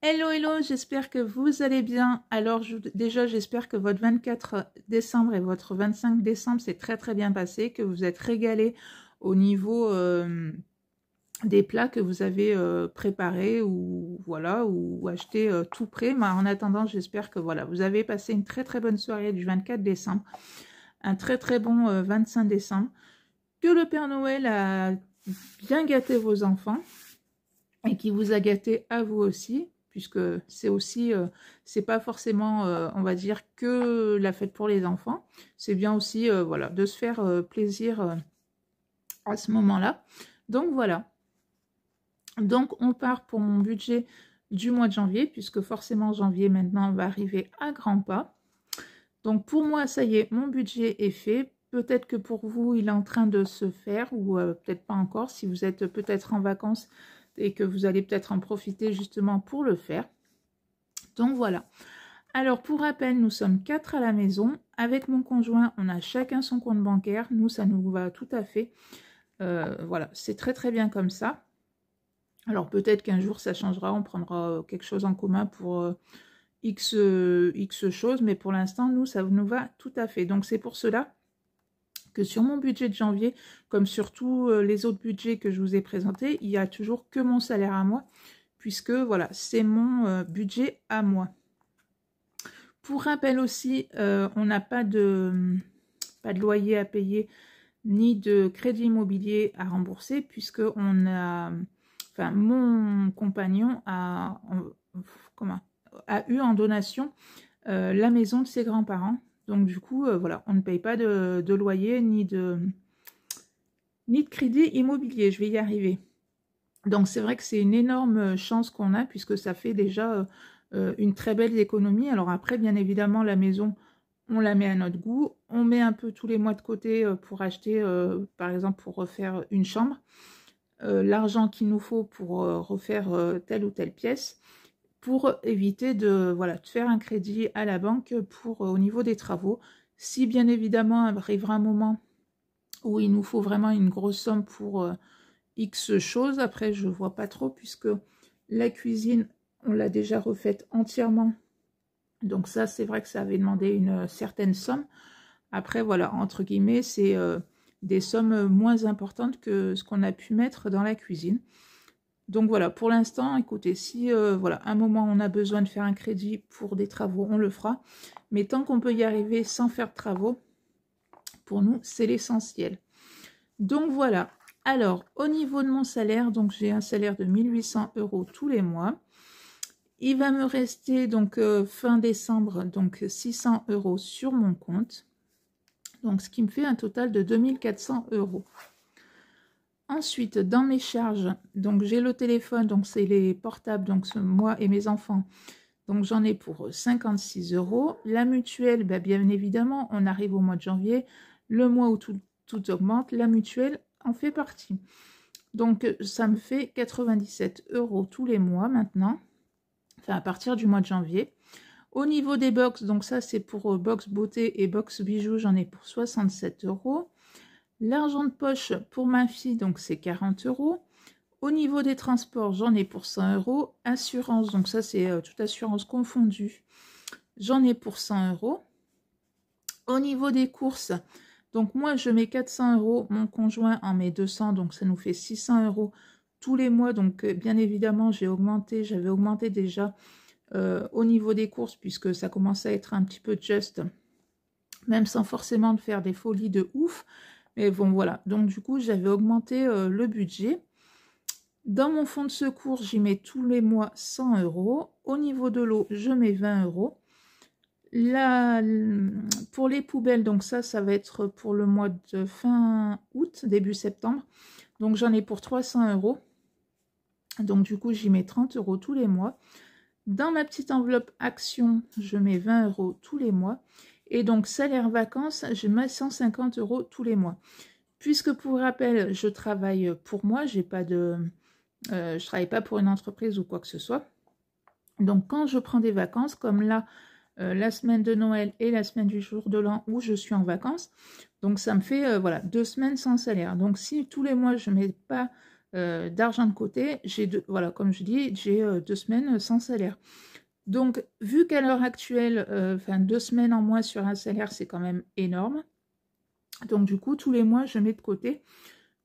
Hello, hello, j'espère que vous allez bien. Alors déjà, j'espère que votre 24 décembre et votre 25 décembre s'est très bien passé, que vous êtes régalés au niveau des plats que vous avez préparés ou voilà, ou achetés tout prêt. Mais en attendant, j'espère que voilà, vous avez passé une très bonne soirée du 24 décembre, un très bon 25 décembre, que le Père Noël a bien gâté vos enfants et qui vous a gâté à vous aussi, puisque c'est aussi, c'est pas forcément, on va dire, que la fête pour les enfants. C'est bien aussi, voilà, de se faire plaisir à ce moment-là. Donc voilà. Donc on part pour mon budget du mois de janvier, puisque forcément janvier maintenant va arriver à grands pas. Donc pour moi, ça y est, mon budget est fait. Peut-être que pour vous, il est en train de se faire, ou peut-être pas encore, si vous êtes peut-être en vacances et que vous allez peut-être en profiter justement pour le faire. Donc voilà. Alors pour rappel, nous sommes 4 à la maison. Avec mon conjoint, on a chacun son compte bancaire. Nous, ça nous va tout à fait. Voilà, c'est très bien comme ça. Alors peut-être qu'un jour ça changera, on prendra quelque chose en commun pour X choses, mais pour l'instant, nous, ça nous va tout à fait. Donc c'est pour cela que sur mon budget de janvier, comme sur tous les autres budgets que je vous ai présentés, il n'y a toujours que mon salaire à moi, puisque voilà, c'est mon budget à moi. Pour rappel aussi, on n'a pas de loyer à payer, ni de crédit immobilier à rembourser, puisque on a, enfin, mon compagnon a eu en donation la maison de ses grands-parents. Donc du coup, voilà, on ne paye pas de loyer ni de crédit immobilier. Je vais y arriver. Donc c'est vrai que c'est une énorme chance qu'on a, puisque ça fait déjà une très belle économie. Alors après, bien évidemment, la maison, on la met à notre goût. On met un peu tous les mois de côté pour acheter, par exemple, pour refaire une chambre. L'argent qu'il nous faut pour refaire telle ou telle pièce, pour éviter de, voilà, de faire un crédit à la banque pour au niveau des travaux. Si bien évidemment arrivera un moment où il nous faut vraiment une grosse somme pour X choses, après je vois pas trop, puisque la cuisine, on l'a déjà refaite entièrement. Donc ça, c'est vrai que ça avait demandé une certaine somme. Après, voilà, entre guillemets, c'est des sommes moins importantes que ce qu'on a pu mettre dans la cuisine. Donc voilà, pour l'instant, écoutez, si voilà, à un moment on a besoin de faire un crédit pour des travaux, on le fera. Mais tant qu'on peut y arriver sans faire de travaux, pour nous, c'est l'essentiel. Donc voilà. Alors, au niveau de mon salaire, donc j'ai un salaire de 1800 € tous les mois. Il va me rester donc fin décembre, donc 600 € sur mon compte. Donc ce qui me fait un total de 2400 €. Ensuite, dans mes charges, donc j'ai le téléphone, donc c'est les portables, donc moi et mes enfants. Donc j'en ai pour 56 €. La mutuelle, bah, bien évidemment, on arrive au mois de janvier, le mois où tout augmente, la mutuelle en fait partie. Donc ça me fait 97 € tous les mois maintenant, enfin à partir du mois de janvier. Au niveau des box, donc ça c'est pour box beauté et box bijoux, j'en ai pour 67 €. L'argent de poche pour ma fille, donc c'est 40 €. Au niveau des transports, j'en ai pour 100 €. Assurance, donc ça c'est toute assurance confondue, j'en ai pour 100 €. Au niveau des courses, donc moi je mets 400 €, mon conjoint en met 200, donc ça nous fait 600 € tous les mois. Donc bien évidemment j'avais augmenté déjà au niveau des courses, puisque ça commence à être un petit peu juste, même sans forcément de faire des folies de ouf. Mais bon, voilà. Donc, du coup, j'avais augmenté le budget. Dans mon fonds de secours, j'y mets tous les mois 100 €. Au niveau de l'eau, je mets 20 €. Là, pour les poubelles, donc ça va être pour le mois de fin août, début septembre. Donc, j'en ai pour 300 €. Donc, du coup, j'y mets 30 € tous les mois. Dans ma petite enveloppe action, je mets 20 € tous les mois. Et donc, salaire vacances, je mets 150 € tous les mois. Puisque, pour rappel, je travaille pour moi, je ne travaille pas pour une entreprise ou quoi que ce soit. Donc, quand je prends des vacances, comme là, la semaine de Noël et la semaine du jour de l'an où je suis en vacances, donc ça me fait voilà, 2 semaines sans salaire. Donc, si tous les mois, je ne mets pas d'argent de côté. Voilà, comme je dis, j'ai 2 semaines sans salaire. Donc, vu qu'à l'heure actuelle, 2 semaines en moins sur un salaire, c'est quand même énorme. Donc, du coup, tous les mois, je mets de côté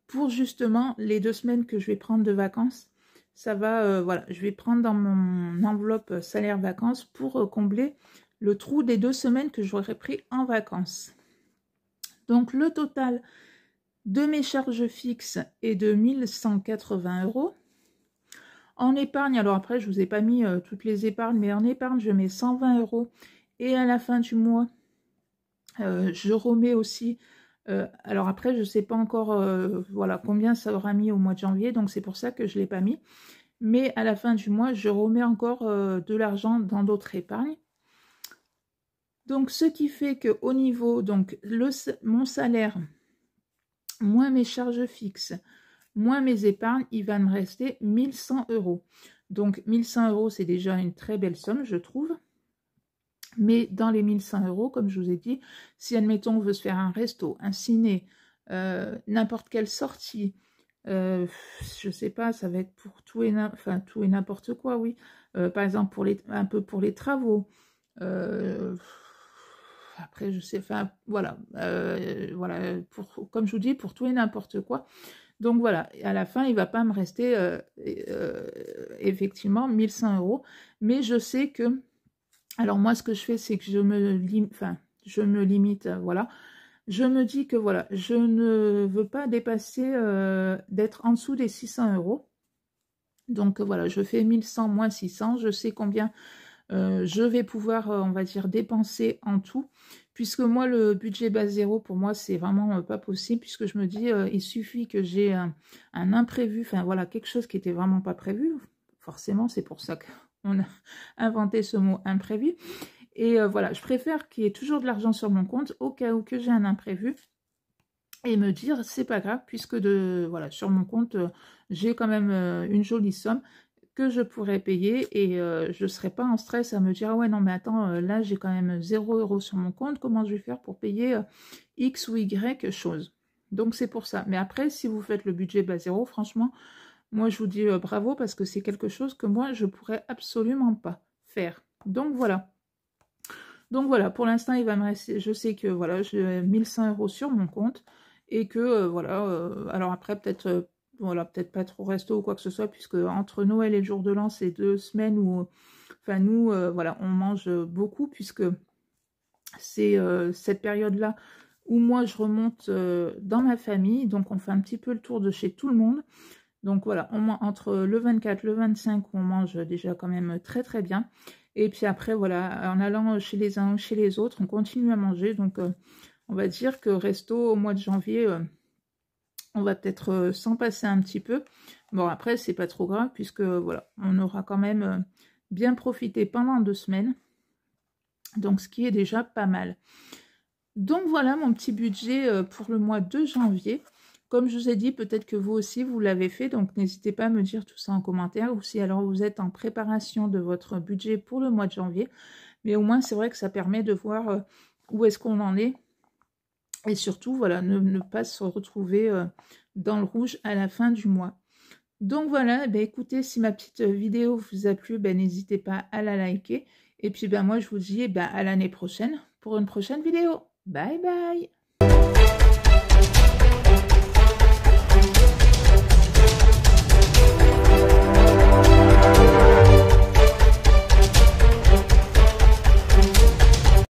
pour justement les 2 semaines que je vais prendre de vacances. Ça va, voilà, je vais prendre dans mon enveloppe salaire vacances pour combler le trou des 2 semaines que j'aurais pris en vacances. Donc, le total de mes charges fixes est de 1180 €. En épargne, alors après, je ne vous ai pas mis toutes les épargnes, mais en épargne, je mets 120 €. Et à la fin du mois, je remets aussi, alors après, je ne sais pas encore voilà, combien ça aura mis au mois de janvier, donc c'est pour ça que je ne l'ai pas mis. Mais à la fin du mois, je remets encore de l'argent dans d'autres épargnes. Donc, ce qui fait qu'au niveau, donc mon salaire, moins mes charges fixes, moins mes épargnes, il va me rester 1100 €. Donc 1100 €, c'est déjà une très belle somme, je trouve. Mais dans les 1100 €, comme je vous ai dit, si admettons on veut se faire un resto, un ciné, n'importe quelle sortie, je sais pas, ça va être pour tout et n'importe quoi, oui. Par exemple, un peu pour les travaux. Après, je sais, enfin, voilà. Voilà, comme je vous dis, pour tout et n'importe quoi. Donc voilà, à la fin, il ne va pas me rester effectivement 1100 €. Mais je sais que, alors moi, ce que je fais, c'est que je me limite, voilà. Je me dis que voilà, je ne veux pas dépasser, d'être en dessous des 600 €. Donc voilà, je fais 1100 moins 600, je sais combien je vais pouvoir, on va dire, dépenser en tout. Puisque moi, le budget base zéro, pour moi, c'est vraiment pas possible. Puisque je me dis, il suffit que j'ai un imprévu, enfin voilà, quelque chose qui n'était vraiment pas prévu. Forcément, c'est pour ça qu'on a inventé ce mot imprévu. Et voilà, je préfère qu'il y ait toujours de l'argent sur mon compte au cas où que j'ai un imprévu. Et me dire, c'est pas grave, puisque voilà, sur mon compte, j'ai quand même une jolie somme que je pourrais payer et je ne serais pas en stress à me dire, ah ouais, non, mais attends, là, j'ai quand même 0 € sur mon compte, comment je vais faire pour payer X ou Y chose. Donc, c'est pour ça. Mais après, si vous faites le budget bas zéro, franchement, moi, je vous dis bravo parce que c'est quelque chose que moi, je pourrais absolument pas faire. Donc, voilà. Donc, voilà, pour l'instant, il va me rester, je sais que, voilà, j'ai 1100 € sur mon compte et que, voilà, alors après, peut-être... voilà, peut-être pas trop resto ou quoi que ce soit, puisque entre Noël et le jour de l'an, c'est 2 semaines où, enfin nous, voilà, on mange beaucoup, puisque c'est cette période-là où moi je remonte dans ma famille, donc on fait un petit peu le tour de chez tout le monde. Donc voilà, entre le 24, le 25, on mange déjà quand même très très bien. Et puis après, voilà, en allant chez les uns ou chez les autres, on continue à manger. Donc on va dire que resto au mois de janvier... on va peut-être s'en passer un petit peu. Bon, après, c'est pas trop grave, puisque, voilà, on aura quand même bien profité pendant 2 semaines. Donc, ce qui est déjà pas mal. Donc, voilà mon petit budget pour le mois de janvier. Comme je vous ai dit, peut-être que vous aussi, vous l'avez fait. Donc, n'hésitez pas à me dire tout ça en commentaire. Ou si alors vous êtes en préparation de votre budget pour le mois de janvier. Mais au moins, c'est vrai que ça permet de voir où est-ce qu'on en est. Et surtout, voilà, ne pas se retrouver dans le rouge à la fin du mois. Donc voilà, ben écoutez, si ma petite vidéo vous a plu, ben n'hésitez pas à la liker. Et puis ben moi, je vous dis à l'année prochaine pour une prochaine vidéo. Bye bye!